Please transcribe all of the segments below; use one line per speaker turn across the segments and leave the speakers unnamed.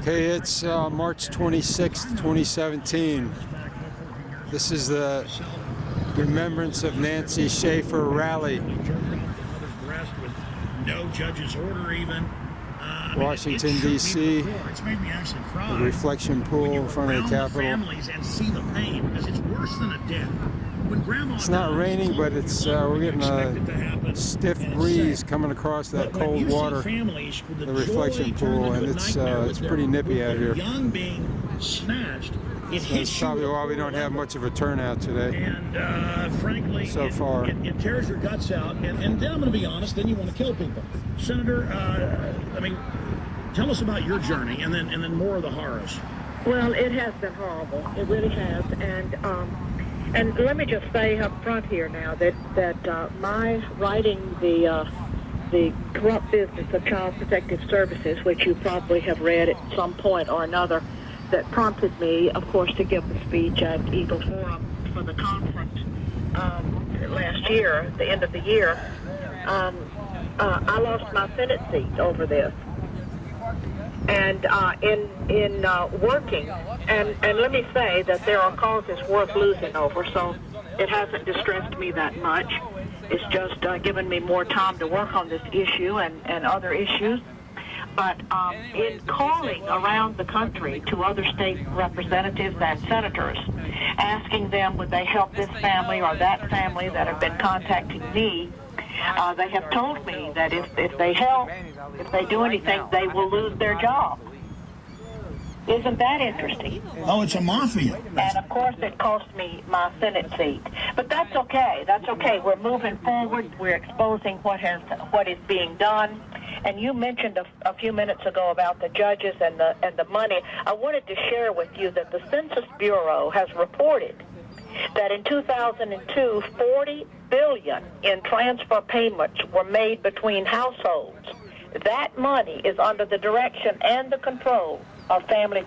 Okay, it's March 26th, 2017. This is the Remembrance of Nancy Schaefer rally.
No judge's order even.
Washington, D.C. The reflection pool in front of the Capitol.
And see the pain, because it's worse than a death. When grandma
it's not raining, but it's we're getting a stiff breeze coming across that cold water, the reflection pool, and it's pretty nippy out here.
Young being snatched.
That's probably why we don't have much of a turnout today.
And frankly,
so far,
it tears your guts out. And then I'm going to be honest. Then you want to kill people, Senator. Tell us about your journey, and then more of the horrors.
Well, it has been horrible. It really has, and let me just say up front here now that my writing the corrupt business of Child Protective Services, which you probably have read at some point or another, that prompted me, of course, to give the speech at Eagle Forum for the conference last year, the end of the year. I lost my Senate seat over this. And in working, and let me say that there are causes worth losing over, so it hasn't distressed me that much. It's just given me more time to work on this issue and other issues. But in calling around the country to other state representatives and senators, asking them would they help this family or that family that have been contacting me, they have told me that if they help, if they do anything, they will lose their job. Isn't that interesting?
Oh, it's a mafia.
And of course it cost me my Senate seat. But that's okay. That's okay. We're moving forward. We're exposing what is being done. And you mentioned a few minutes ago about the judges and the money. I wanted to share with you that the Census Bureau has reported that in 2002, $40 billion in transfer payments were made between households. That money is under the direction and the control of family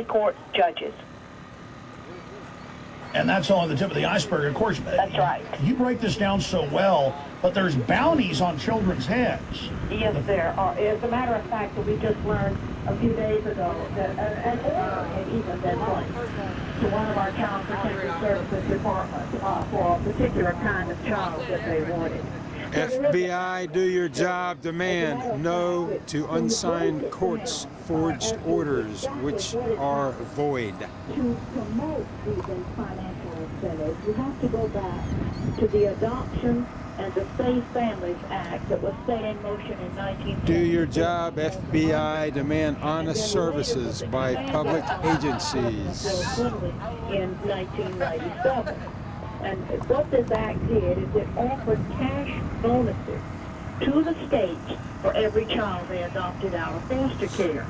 court judges.
And that's only the tip of the iceberg, of course.
That's right.
You break this down so well, but there's bounties on children's heads.
Yes, there are. As a matter of fact, we just learned a few days ago that an order had even been placed to one of our Child Protective Services departments for a particular kind of child that they wanted.
FBI, do your job. Demand no to unsigned courts forged orders which are void.
To promote these financial incentives, you have to go back to the Adoption and the Safe Families Act that was set in motion in 1970.
Do your job, FBI. Demand honest services by public agencies.
In 1997. And what this act did is it offered cash bonuses to the states for every child they adopted out of foster care.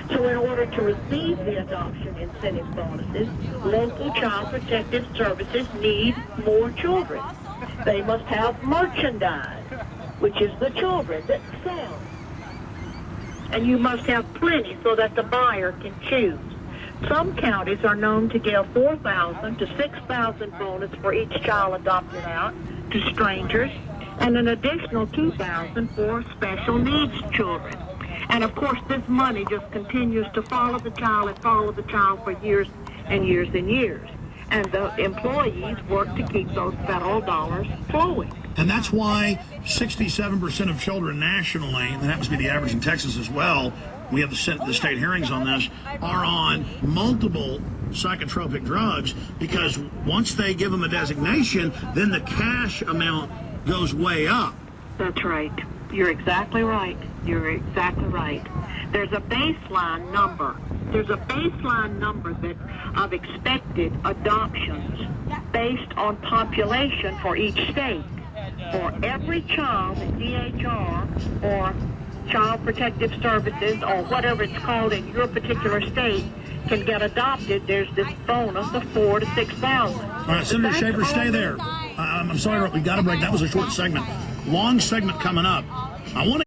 So in order to receive the adoption incentive bonuses, local Child Protective Services need more children. They must have merchandise, which is the children that sell. And you must have plenty so that the buyer can choose. Some counties are known to give $4,000 to $6,000 bonus for each child adopted out to strangers, and an additional $2,000 for special needs children. And of course, this money just continues to follow the child for years and years and years. And the employees work to keep those federal dollars flowing.
And that's why 67% of children nationally, and that happens to be the average in Texas as well, we have the state hearings on this, are on multiple psychotropic drugs, because once they give them a designation, then the cash amount goes way up.
That's right. You're exactly right. You're exactly right. There's a baseline number. There's a baseline number of expected adoptions based on population for each state. For every child that DHR or Child Protective Services or whatever it's called in your particular state can get adopted, there's this bonus of $4,000 to $6,000.
All right, Senator Schaefer, stay there. I'm sorry, we got to break. That was a short segment. Long segment coming up. I want to